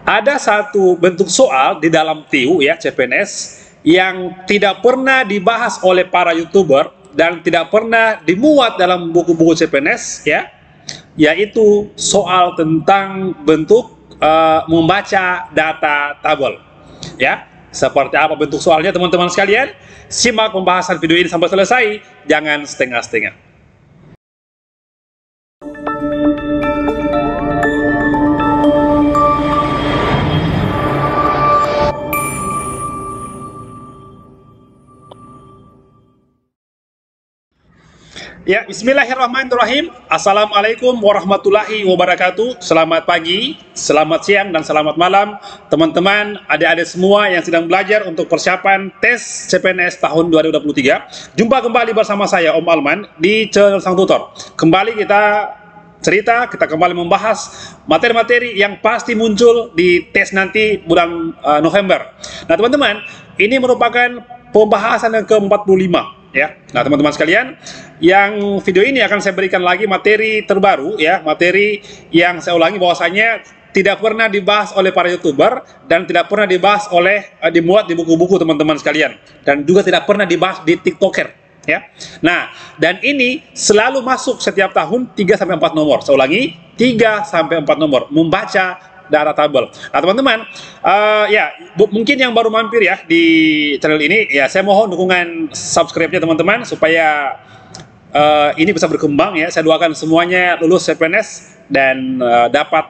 ada satu bentuk soal di dalam TIU ya CPNS yang tidak pernah dibahas oleh para YouTuber dan tidak pernah dimuat dalam buku-buku CPNS ya, yaitu soal tentang bentuk membaca data tabel ya. Seperti apa bentuk soalnya teman-teman sekalian? Simak pembahasan video ini sampai selesai, jangan setengah-setengah. Ya, bismillahirrahmanirrahim. Assalamualaikum warahmatullahi wabarakatuh. Selamat pagi, selamat siang, dan selamat malam teman-teman, adik-adik semua yang sedang belajar untuk persiapan tes CPNS tahun 2023. Jumpa kembali bersama saya Om Alman di channel Sang Tutor. Kembali kita kembali membahas materi-materi yang pasti muncul di tes nanti bulan November. Nah teman-teman, ini merupakan pembahasan yang ke-45 ya. Nah teman-teman sekalian, yang video ini akan saya berikan lagi materi terbaru ya, materi yang saya ulangi bahwasanya tidak pernah dibahas oleh para YouTuber dan tidak pernah dibahas dimuat di buku-buku teman-teman sekalian, dan juga tidak pernah dibahas di TikToker ya. Nah, dan ini selalu masuk setiap tahun 3-4 nomor. Saya ulangi, 3-4 nomor membaca data tabel. Nah teman-teman, mungkin yang baru mampir ya di channel ini ya, saya mohon dukungan subscribe-nya teman-teman supaya ini bisa berkembang ya. Saya doakan semuanya lulus CPNS dan dapat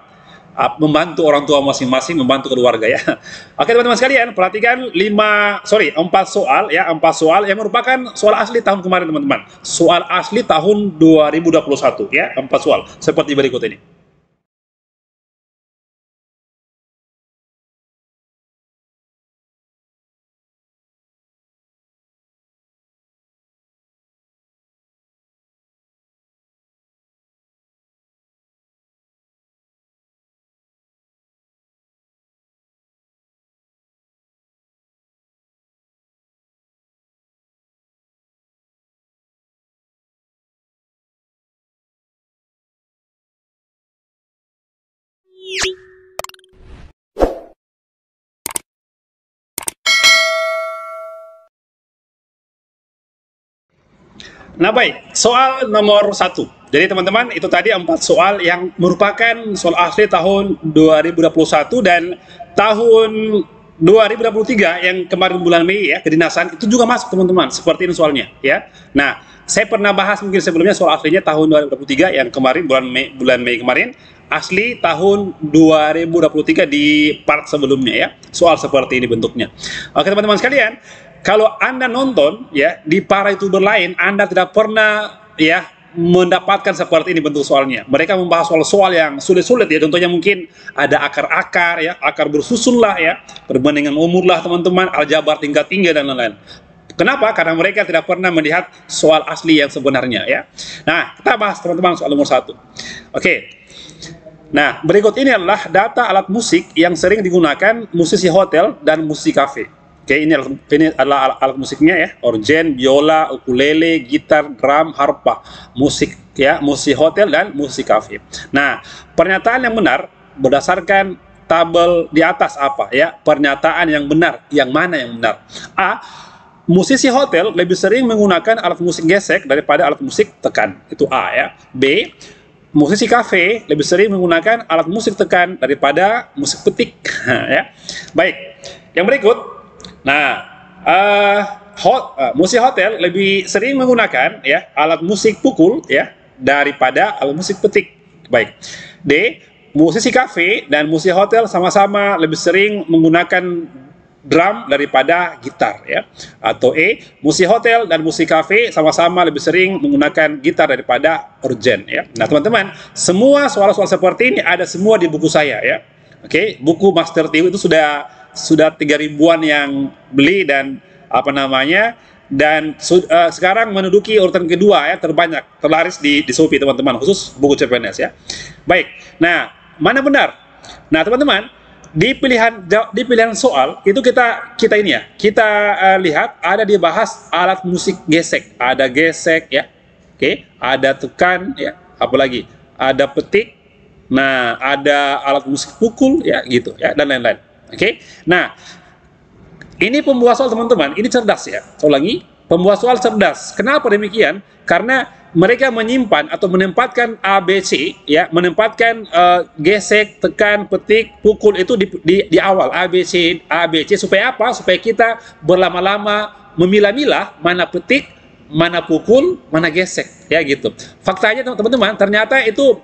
membantu orang tua masing-masing, membantu keluarga ya. Oke teman-teman sekalian, perhatikan 4 soal ya, 4 soal yang merupakan soal asli tahun kemarin teman-teman. Soal asli tahun 2021 ya, 4 soal seperti berikut ini. Nah baik, soal nomor 1. Jadi teman-teman, itu tadi 4 soal yang merupakan soal asli tahun 2021 dan tahun 2023 yang kemarin bulan Mei ya, kedinasan itu juga masuk teman-teman. Seperti ini soalnya ya. Nah, saya pernah bahas mungkin sebelumnya soal aslinya tahun 2023 yang kemarin bulan Mei kemarin, asli tahun 2023 di part sebelumnya ya. Soal seperti ini bentuknya. Oke teman-teman sekalian, kalau Anda nonton ya di para YouTuber lain, Anda tidak pernah ya mendapatkan seperti ini bentuk soalnya. Mereka membahas soal-soal yang sulit-sulit ya, contohnya mungkin ada akar-akar ya, akar bersusun lah ya, perbandingan umur lah teman-teman, aljabar tingkat tinggi dan lain-lain. Kenapa? Karena mereka tidak pernah melihat soal asli yang sebenarnya ya. Nah, kita bahas teman-teman soal nomor 1. Oke. Nah, berikut ini adalah data alat musik yang sering digunakan musisi hotel dan musisi kafe. Oke, ini adalah alat musiknya ya, organ, biola, ukulele, gitar, drum, harpa, musik ya, musik hotel dan musik kafe. Nah, pernyataan yang benar berdasarkan tabel di atas apa ya? Pernyataan yang benar, yang mana yang benar? A, musisi hotel lebih sering menggunakan alat musik gesek daripada alat musik tekan. Itu A ya. B, musisi kafe lebih sering menggunakan alat musik tekan daripada musik petik ya. Baik, yang berikut. Nah, musik hotel lebih sering menggunakan ya alat musik pukul ya daripada alat musik petik. Baik. D, musisi kafe dan musisi hotel sama-sama lebih sering menggunakan drum daripada gitar ya. Atau E, musik hotel dan musik kafe sama-sama lebih sering menggunakan gitar daripada organ ya. Nah, teman-teman, semua soal-soal seperti ini ada semua di buku saya ya. Oke, buku Master TIU itu sudah 3.000-an yang beli dan sekarang menduduki urutan kedua ya, terlaris di Shopee teman-teman, khusus buku CPNS ya. Baik, nah mana benar? Nah teman-teman, di pilihan soal itu kita lihat ada dibahas alat musik gesek, ada gesek ya, oke, ada tekan ya, apalagi ada petik, Nah, ada alat musik pukul ya gitu ya, dan lain-lain. Oke. Nah, ini pembuat soal teman-teman, ini cerdas ya. Saya ulangi, pembuat soal cerdas. Kenapa demikian? Karena mereka menyimpan atau menempatkan ABC ya, menempatkan gesek, tekan, petik, pukul itu di awal ABC supaya apa? Supaya kita berlama-lama memilah-milah mana petik, mana pukul, mana gesek ya gitu. Faktanya teman-teman, ternyata itu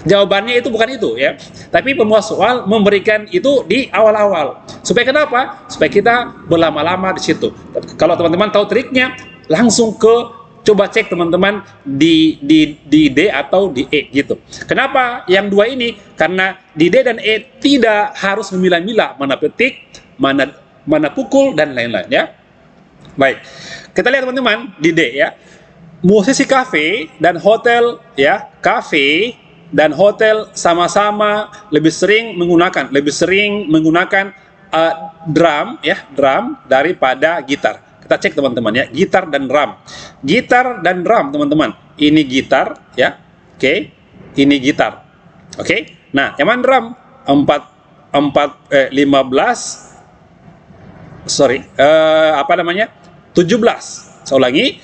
jawabannya itu bukan itu ya, tapi pembuat soal memberikan itu di awal-awal. Supaya kenapa? Supaya kita berlama-lama di situ. Kalau teman-teman tahu triknya, langsung coba cek teman-teman di D atau di E gitu. Kenapa yang dua ini? Karena di D dan E tidak harus memilah-milah mana petik, mana pukul dan lain-lain ya. Baik, kita lihat teman-teman di D ya. Musisi kafe dan hotel ya, kafe dan hotel sama-sama lebih sering menggunakan drum ya, drum daripada gitar. Kita cek teman-teman ya, gitar dan drum. Gitar dan drum teman-teman. Ini gitar ya. Oke. Ini gitar. Oke. Nah, yang mana drum? 17. Saya ulangi.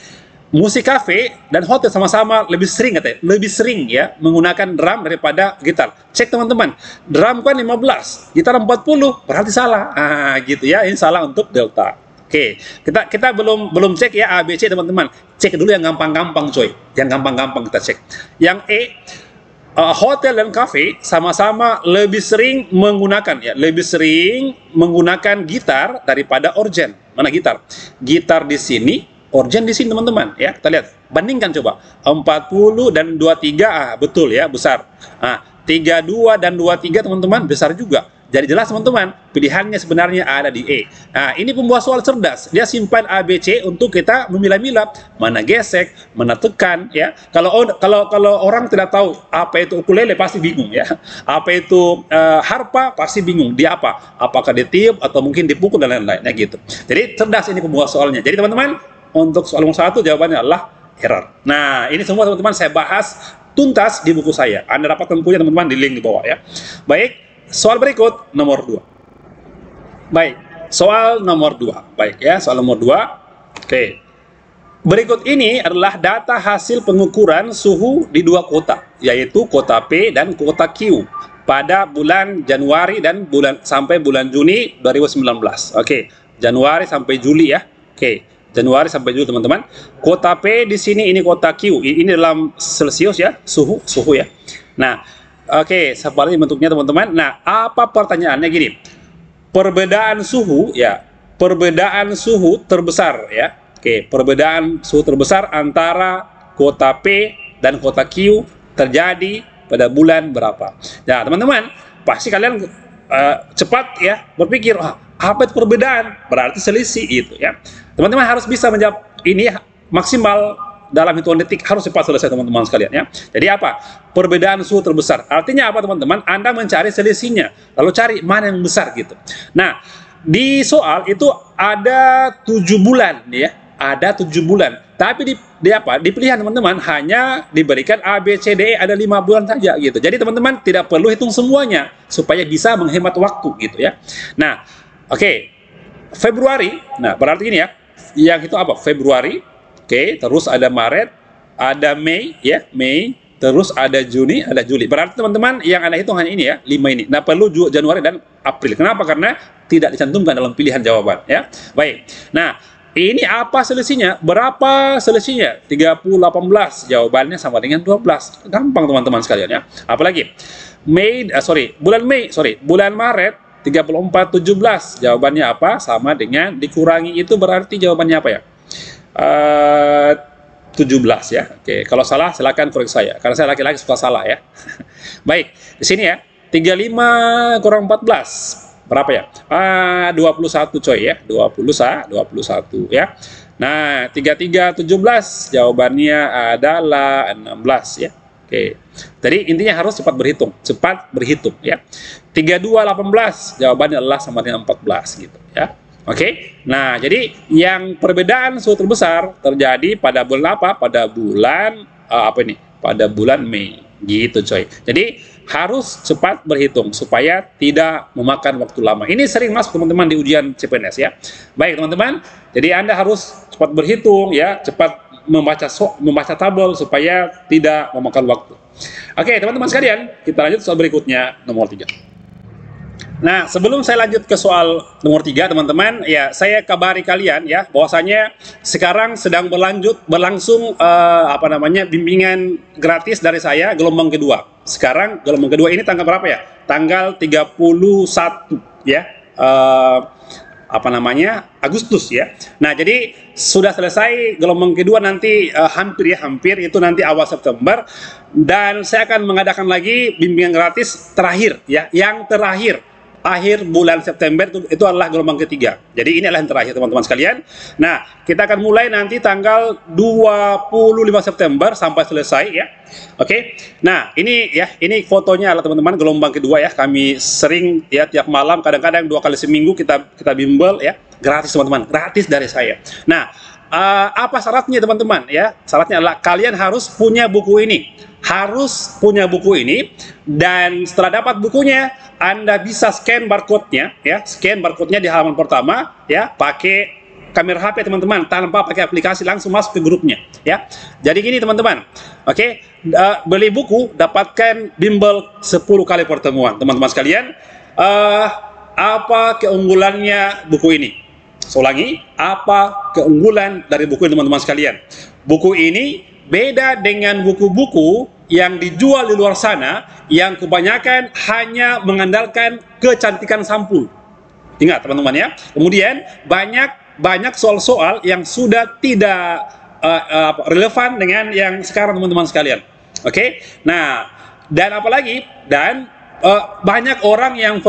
Musik kafe dan hotel sama-sama lebih sering ya menggunakan drum daripada gitar. Cek teman-teman, drum kan 15, gitar 40, berarti salah. Gitu ya, ini salah untuk delta. Oke, kita belum cek ya ABC teman-teman. Cek dulu yang gampang-gampang coy. Yang gampang-gampang kita cek. Yang E, hotel dan kafe sama-sama lebih sering menggunakan gitar daripada organ. Mana gitar? Gitar di sini, organ di sini teman-teman ya. Kita lihat, bandingkan coba. 40 dan 23 betul ya, besar. 32 dan 23 teman-teman besar juga. Jadi jelas teman-teman, pilihannya sebenarnya ada di E. Nah, ini pembuat soal cerdas. Dia simpan ABC untuk kita memilah-milah mana gesek, mana tekan ya. Kalau orang tidak tahu apa itu ukulele pasti bingung ya. Apa itu harpa pasti bingung. Dia apa? Apakah ditiup atau mungkin dipukul dan lain-lain ya gitu. Jadi cerdas ini pembuat soalnya. Jadi teman-teman, untuk soal nomor 1 jawabannya adalah error. Nah, ini semua teman-teman saya bahas tuntas di buku saya. Anda dapat tempuhnya teman-teman di link di bawah ya. Baik. Soal berikut, nomor 2. Baik, soal nomor 2. Baik ya, soal nomor 2. Oke. Berikut ini adalah data hasil pengukuran suhu di dua kota, yaitu kota P dan kota Q pada bulan Januari dan sampai bulan Juni 2019. Oke, Januari sampai Juli ya. Oke, Januari sampai Juli teman-teman. Kota P di sini, ini kota Q. Ini dalam Celsius ya, suhu ya. Nah, oke, seperti bentuknya teman-teman. Nah, apa pertanyaannya gini? Perbedaan suhu terbesar ya. Oke, perbedaan suhu terbesar antara kota P dan kota Q terjadi pada bulan berapa? Nah, teman-teman, pasti kalian cepat ya berpikir, apa itu perbedaan? Berarti selisih itu ya. Teman-teman harus bisa menjawab ini maksimal dalam hitungan detik, harus cepat selesai teman-teman sekalian ya. Jadi apa? Perbedaan suhu terbesar. Artinya apa teman-teman? Anda mencari selisihnya, lalu cari mana yang besar gitu. Nah, di soal itu ada 7 bulan ya. Ada 7 bulan. Tapi di pilihan teman-teman hanya diberikan A, B, C, D, E ada 5 bulan saja gitu. Jadi teman-teman tidak perlu hitung semuanya supaya bisa menghemat waktu gitu ya. Nah, oke. Februari. Nah, berarti ini ya. Yang itu apa? Februari. Oke, terus ada Maret, ada Mei, ya, Mei, terus ada Juni, ada Juli. Berarti teman-teman yang Anda hitung hanya ini ya, 5 ini. Nah, perlu Januari dan April. Kenapa? Karena tidak dicantumkan dalam pilihan jawaban, ya. Baik. Nah, ini apa selisihnya? Berapa selisihnya? 30, 18. Jawabannya sama dengan 12. Gampang teman-teman sekalian ya. Apalagi? Bulan Maret 34, 17. Jawabannya apa? Sama dengan dikurangi itu berarti jawabannya apa ya? 17 ya. Oke, kalau salah silakan koreksi saya karena saya laki-laki suka salah ya. Baik, di sini ya. 35 kurang 14 berapa ya? 21 coy ya. 21 ya. Nah, 33 17 jawabannya adalah 16 ya. Oke. Jadi intinya harus cepat berhitung ya. 32 18 jawabannya adalah sama dengan 14 gitu ya. Oke, nah jadi yang perbedaan suhu terbesar terjadi pada bulan apa? Pada bulan Pada bulan Mei Gitu coy. Jadi harus cepat berhitung supaya tidak memakan waktu lama. Ini sering masuk teman-teman di ujian CPNS ya. Baik teman-teman, jadi Anda harus cepat berhitung ya, cepat membaca tabel supaya tidak memakan waktu. Oke teman-teman sekalian, kita lanjut soal berikutnya nomor 3. Nah, sebelum saya lanjut ke soal nomor 3, teman-teman, ya saya kabari kalian ya bahwasanya sekarang sedang berlangsung bimbingan gratis dari saya gelombang kedua. Sekarang gelombang kedua ini tanggal berapa ya? Tanggal 31 ya. Agustus ya. Nah, jadi sudah selesai gelombang kedua nanti hampir itu nanti awal September, dan saya akan mengadakan lagi bimbingan gratis terakhir ya, yang terakhir akhir bulan September itu adalah gelombang ketiga. Jadi ini adalah yang terakhir teman-teman sekalian. Nah, kita akan mulai nanti tanggal 25 September sampai selesai ya. Oke. Nah, ini ya, ini fotonya adalah teman-teman gelombang kedua ya. Kami sering ya tiap malam, kadang-kadang 2 kali seminggu kita bimbel ya, gratis teman-teman, gratis dari saya. Nah, apa syaratnya teman-teman ya? Syaratnya adalah kalian harus punya buku ini. Harus punya buku ini, dan setelah dapat bukunya Anda bisa scan barcode-nya ya, scan barcode-nya di halaman pertama ya, pakai kamera HP teman-teman, tanpa pakai aplikasi, langsung masuk ke grupnya ya. Jadi gini teman-teman, oke, beli buku dapatkan bimbel 10 kali pertemuan teman-teman sekalian. Apa keunggulannya buku ini? Saya ulangi, apa keunggulan dari buku ini teman-teman sekalian? Buku ini beda dengan buku-buku yang dijual di luar sana yang kebanyakan hanya mengandalkan kecantikan sampul. Ingat teman-teman ya. Kemudian banyak soal-soal yang sudah tidak relevan dengan yang sekarang teman-teman sekalian. Oke. Nah, dan apalagi banyak orang yang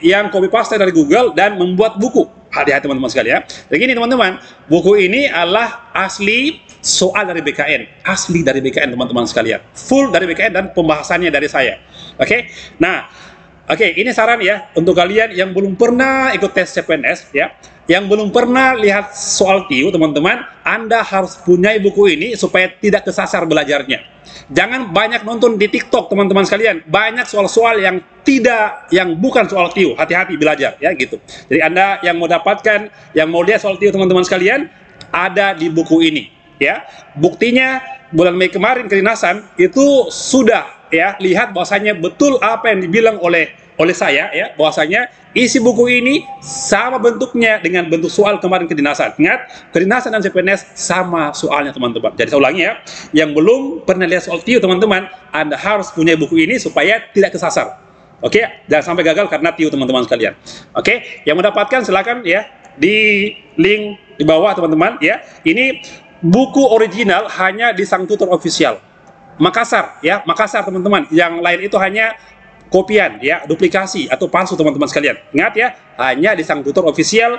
yang copy paste dari Google dan membuat buku. Hati-hati teman-teman sekalian ya. Begini teman-teman, buku ini adalah asli soal dari BKN, asli dari BKN teman-teman sekalian, full dari BKN dan pembahasannya dari saya. Oke. Nah, ini saran ya untuk kalian yang belum pernah ikut tes CPNS ya, yang belum pernah lihat soal TIU teman-teman, Anda harus punya buku ini supaya tidak kesasar belajarnya. Jangan banyak nonton di TikTok teman-teman sekalian, banyak soal-soal yang bukan soal TIU. Hati-hati belajar ya gitu. Jadi Anda yang mau lihat soal TIU teman-teman sekalian, ada di buku ini ya. Buktinya bulan Mei kemarin kedinasan itu sudah ya lihat bahwasanya betul apa yang dibilang oleh saya ya, bahwasanya isi buku ini sama bentuknya dengan bentuk soal kemarin kedinasan. Ingat, kedinasan dan CPNS sama soalnya teman-teman. Jadi saya ulangi ya, yang belum pernah lihat soal TIU teman-teman, Anda harus punya buku ini supaya tidak kesasar. Oke, jangan sampai gagal karena TIU teman-teman sekalian. Oke, yang mendapatkan silakan ya di link di bawah teman-teman ya. Ini buku original hanya di sang tutor official Makassar ya, Makassar teman-teman. Yang lain itu hanya kopian ya, duplikasi atau palsu teman-teman sekalian. Ingat ya, hanya di sang tutor official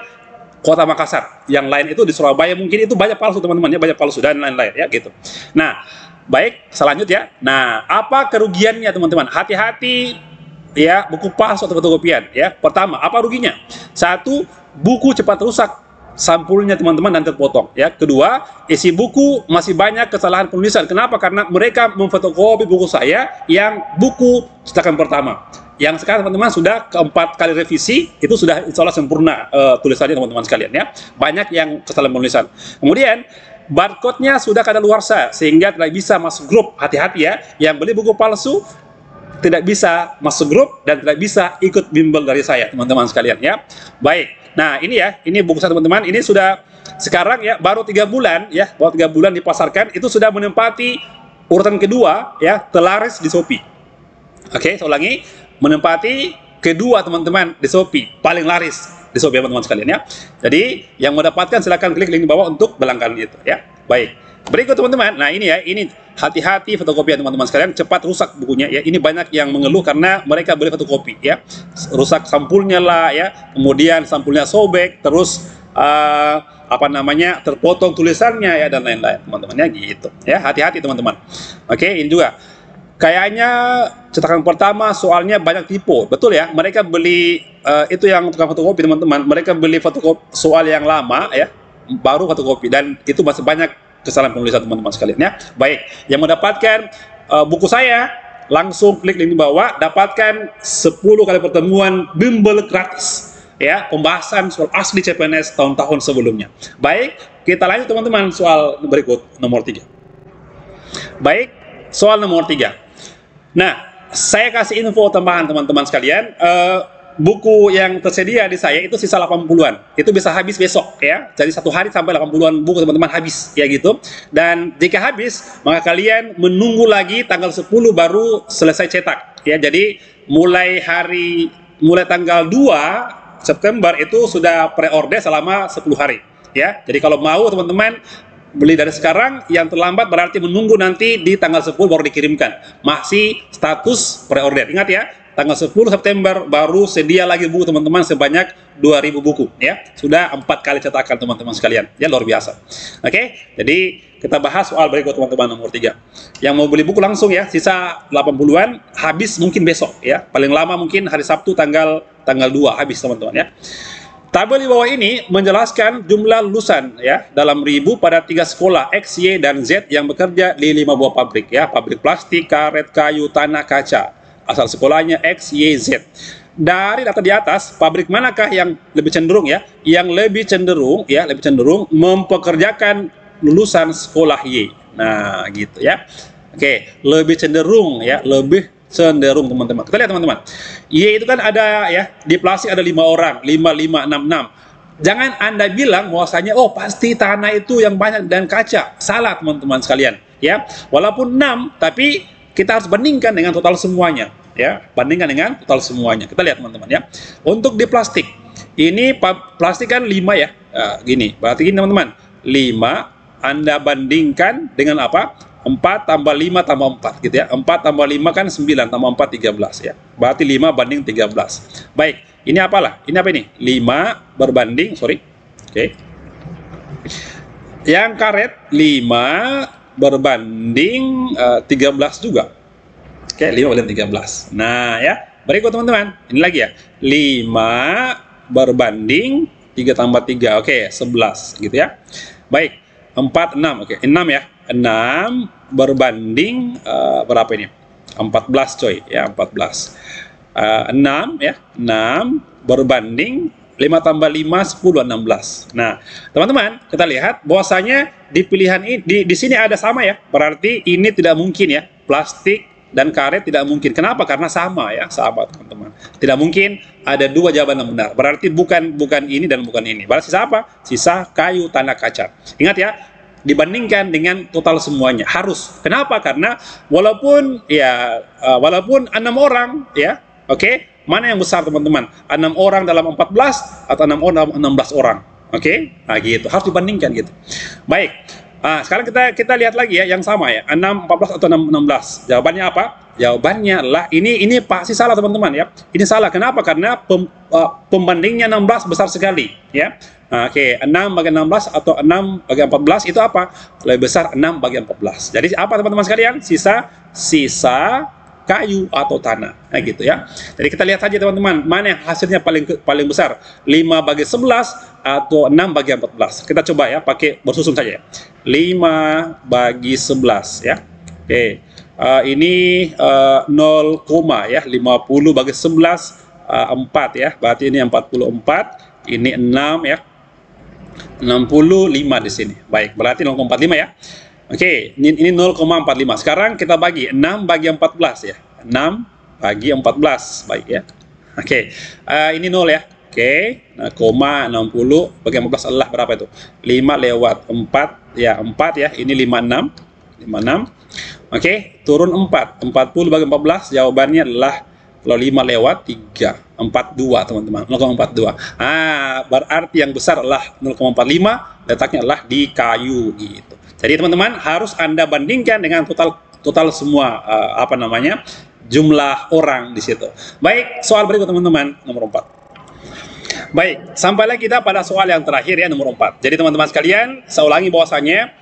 Kota Makassar. Yang lain itu di Surabaya mungkin itu banyak palsu teman-teman ya, banyak palsu dan lain-lain ya gitu. Nah, baik, selanjutnya. Nah, apa kerugiannya teman-teman? Hati-hati ya, buku palsu atau fotokopian ya. Pertama, apa ruginya? Satu, buku cepat rusak sampulnya teman-teman dan terpotong ya. Kedua, isi buku masih banyak kesalahan penulisan. Kenapa? Karena mereka memfotokopi buku saya yang buku cetakan pertama. Yang sekarang teman-teman sudah keempat kali revisi, itu sudah insya Allah sempurna tulisannya teman-teman sekalian ya. Banyak yang kesalahan penulisan. Kemudian barcode-nya sudah kadaluarsa sehingga tidak bisa masuk grup. Hati-hati ya, yang beli buku palsu tidak bisa masuk grup dan tidak bisa ikut bimbel dari saya teman-teman sekalian ya. Baik. Nah, ini ya, ini buku saya teman-teman, ini sudah sekarang ya baru 3 bulan ya, baru 3 bulan dipasarkan, itu sudah menempati urutan kedua ya, terlaris di Shopee. Oke, saya ulangi, menempati kedua teman-teman di Shopee, paling laris di Shopee teman-teman sekalian ya. Jadi, yang mendapatkan silakan klik link di bawah untuk berlangganan itu ya. Baik. Berikut teman-teman, nah ini ya, ini hati-hati fotokopian teman-teman sekalian, cepat rusak bukunya ya. Ini banyak yang mengeluh karena mereka beli fotokopi ya, rusak sampulnya lah ya, kemudian sampulnya sobek, terus terpotong tulisannya ya, dan lain-lain teman-temannya gitu ya. Hati-hati teman-teman. Oke, ini juga kayaknya cetakan pertama soalnya banyak tipu, betul ya. Mereka beli itu yang tukang fotokopi teman-teman, mereka beli fotokopi soal yang lama ya, baru fotokopi, dan itu masih banyak kesalahan penulisan teman-teman sekalian ya. Baik, yang mendapatkan buku saya langsung klik link di bawah, dapatkan 10 kali pertemuan bimbel gratis ya, pembahasan soal asli CPNS tahun-tahun sebelumnya. Baik, kita lanjut teman-teman, soal berikut nomor 3. Baik, soal nomor 3. Nah, saya kasih info tambahan teman-teman sekalian. Buku yang tersedia di saya itu sisa 80-an. Itu bisa habis besok ya. Jadi satu hari sampai 80-an buku teman-teman habis ya gitu. Dan jika habis, maka kalian menunggu lagi tanggal 10 baru selesai cetak ya. Jadi mulai tanggal 2 September itu sudah pre-order selama 10 hari ya. Jadi kalau mau teman-teman beli dari sekarang, yang terlambat berarti menunggu nanti di tanggal 10 baru dikirimkan. Masih status pre-order. Ingat ya, tanggal 10 September baru sedia lagi buku teman-teman sebanyak 2000 buku ya. Sudah 4 kali cetakan teman-teman sekalian. Ya, luar biasa. Oke, jadi kita bahas soal berikut teman-teman nomor 3. Yang mau beli buku langsung ya, sisa 80-an, habis mungkin besok ya. Paling lama mungkin hari Sabtu tanggal 2 habis teman-teman ya. Tabel di bawah ini menjelaskan jumlah lulusan ya dalam ribu pada 3 sekolah X, Y, dan Z yang bekerja di 5 buah pabrik ya. Pabrik plastik, karet, kayu, tanah, kaca. Asal sekolahnya X, Y, Z. Dari data di atas, pabrik manakah yang lebih cenderung ya? Yang lebih cenderung mempekerjakan lulusan sekolah Y. Nah, gitu ya. Oke, lebih cenderung ya, lebih cenderung teman-teman. Kita lihat teman-teman. Y itu kan ada ya, di plastik ada 5 orang, 5, 5, 6, 6. Jangan Anda bilang bahwasanya oh pasti tanah itu yang banyak dan kaca. Salah teman-teman sekalian ya. Walaupun 6, tapi kita harus bandingkan dengan total semuanya ya. Bandingkan dengan total semuanya. Kita lihat teman-teman ya. Untuk di plastik, ini plastik kan 5 ya. Gini, berarti gini teman-teman. 5 Anda bandingkan dengan apa? 4 tambah 5 tambah 4 gitu ya. 4 tambah 5 kan 9, tambah 4 13 ya. Berarti 5 banding 13. Baik, ini apalah? Ini apa ini? 5 berbanding, Oke. Yang karet 5 berbanding 13 juga. Oke, 5 banding 13. Nah, ya. Berikut teman-teman. Ini lagi ya. 5 berbanding 3 tambah 3. Oke, 11 gitu ya. Baik. 4, 6, oke, 6 ya, 6 berbanding berapa ini? 14 coy, ya 14. 6 ya, 6 berbanding 5 tambah 5, 10, 16. Nah, teman-teman, kita lihat bahwasanya di pilihan ini, di sini ada sama ya, berarti ini tidak mungkin ya, plastik dan karet tidak mungkin. Kenapa? Karena sama ya, sama teman-teman. Tidak mungkin ada 2 jawaban yang benar. Berarti bukan ini dan bukan ini. Berarti sisa apa? Sisa kayu, tanah, kaca. Ingat ya, dibandingkan dengan total semuanya harus. Kenapa? Karena walaupun 6 orang ya, oke, mana yang besar teman-teman? 6 orang dalam 14 atau 6 orang dalam 16 orang? Oke, nah gitu, harus dibandingkan gitu. Baik. Sekarang kita lihat lagi ya yang sama ya, 6, 14 atau 6, 16. Jawabannya apa? Jawabannya adalah ini pasti salah teman-teman ya. Ini salah. Kenapa? Karena pembandingnya 16 besar sekali ya. Oke, 6 bagi 16 atau 6 bagi 14 itu apa? Lebih besar 6 bagi 14. Jadi apa teman-teman sekalian? Sisa kayu atau tanah. Nah gitu ya. Jadi kita lihat saja teman-teman, mana yang hasilnya paling besar? 5 bagi 11 atau 6 bagi 14. Kita coba ya, pakai bersusun saja ya. 5 bagi 11 ya. Oke. Ini 0, ya, 50 bagi 11 4 ya. Berarti ini 44, ini 6 ya. 65 di sini. Baik, berarti 0,45 ya. Oke, ini 0,45. Sekarang kita bagi 6 bagi 14 ya. 6 bagi 14. Baik ya. Oke. Ini 0 ya. Oke. Nah, koma 60 bagi 14 adalah berapa itu? 5 lewat 4 ya, 4 ya. Ini 56. 56. Oke, turun 4. 40 bagi 14 jawabannya adalah kalau 5 lewat 3, 42 teman-teman, 0,42. Berarti yang besar adalah 0,45, letaknya adalah di kayu gitu. Jadi teman-teman harus Anda bandingkan dengan total semua jumlah orang di situ. Baik, soal berikut teman-teman, nomor 4. Baik, sampailah kita pada soal yang terakhir ya, nomor 4. Jadi teman-teman sekalian, saya ulangi bahwasanya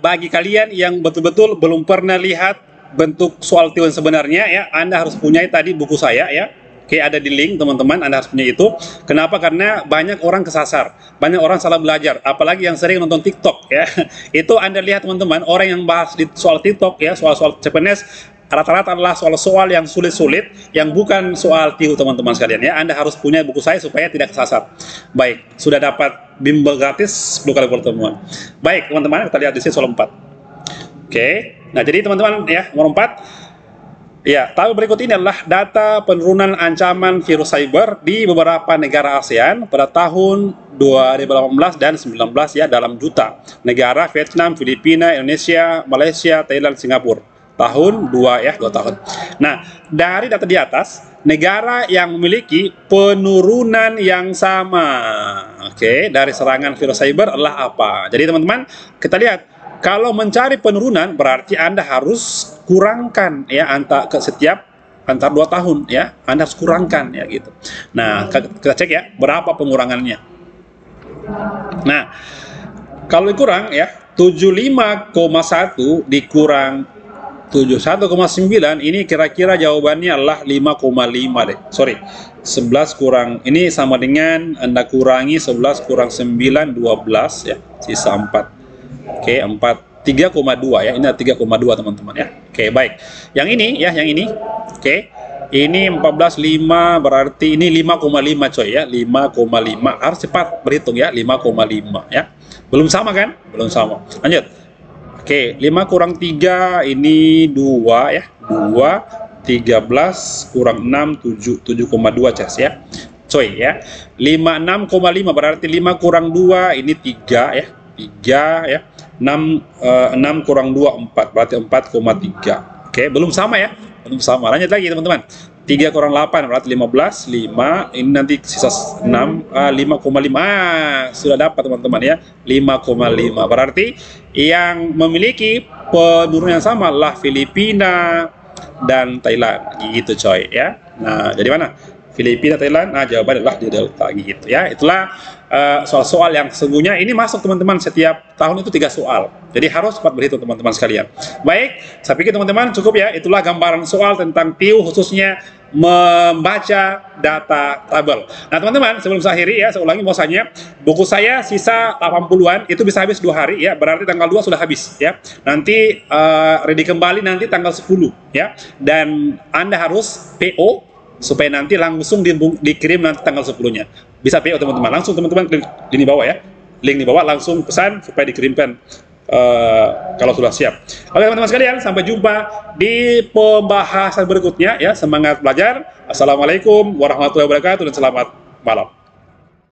bagi kalian yang betul-betul belum pernah lihat bentuk soal teori sebenarnya ya, Anda harus punya tadi buku saya ya. Oke, ada di link teman-teman, Anda harus punya itu. Kenapa? Karena banyak orang kesasar, banyak orang salah belajar, apalagi yang sering nonton TikTok ya. Itu Anda lihat teman-teman, orang yang bahas di soal TikTok ya, soal-soal CPNS, rata-rata adalah soal-soal yang sulit-sulit, yang bukan soal TIHU teman-teman sekalian ya. Anda harus punya buku saya supaya tidak kesasar. Baik, sudah dapat bimbel gratis 10 kali pertemuan. Baik teman-teman, kita lihat di sini soal 4. Oke, nah jadi teman-teman ya, nomor 4. Ya, tabel berikut ini adalah data penurunan ancaman virus cyber di beberapa negara ASEAN pada tahun 2018 dan 19 ya, dalam juta. Negara Vietnam, Filipina, Indonesia, Malaysia, Thailand, Singapura. Tahun 2 tahun. Nah, dari data di atas, negara yang memiliki penurunan yang sama, oke, dari serangan virus cyber adalah apa? Jadi teman-teman, kita lihat. Kalau mencari penurunan berarti Anda harus kurangkan ya antar antar 2 tahun ya. Anda harus kurangkan ya gitu. Nah, kita cek ya berapa pengurangannya. Nah, kalau dikurang ya 75,1 dikurang 71,9, ini kira-kira jawabannya adalah 5,5 deh. Sorry. 11 kurang ini sama dengan Anda kurangi 11 kurang 9 12 ya, sisa 4. Oke, 3,2 ya. Ini 3,2 teman-teman ya. Oke, baik. Yang ini ya, yang ini. Oke. Ini 14,5 berarti ini 5,5 coy ya. 5,5. Harus cepat berhitung ya. 5,5 ya. Belum sama kan? Belum sama. Lanjut. Oke, 5 kurang 3 ini 2 ya. 2 13 kurang 6 7 7,2 cas ya. Coy ya. 56,5 berarti 5 kurang 2 ini 3 ya. 3 ya. 6 kurang 2 4 berarti 4,3. Oke, belum sama ya, belum sama. Lanjut lagi teman-teman. 3 kurang 8 berarti 15. 5 ini nanti sisa 6 5,5. Sudah dapat teman-teman ya, 5,5 berarti yang memiliki penurunan yang sama adalah Filipina dan Thailand gitu coy ya. Nah, jadi mana Filipina, Thailand? Nah, jawabannya adalah di delta gitu ya. Itulah soal-soal yang sesungguhnya ini masuk teman-teman setiap tahun itu 3 soal. Jadi harus cepat berhitung teman-teman sekalian. Baik, saya pikir teman-teman cukup ya. Itulah gambaran soal tentang TIHU khususnya membaca data tabel. Nah teman-teman, sebelum saya akhiri ya, saya ulangi bahwasanya buku saya sisa 80-an itu bisa habis 2 hari ya. Berarti tanggal 2 sudah habis ya. Nanti ready kembali nanti tanggal 10 ya. Dan Anda harus PO supaya nanti langsung dikirim nanti tanggal 10-nya. Bisa PO teman-teman, langsung teman-teman klik di bawah ya, link di bawah, langsung pesan supaya dikirimkan kalau sudah siap. Oke teman-teman sekalian, sampai jumpa di pembahasan berikutnya ya. Semangat belajar. Assalamualaikum warahmatullahi wabarakatuh dan selamat malam.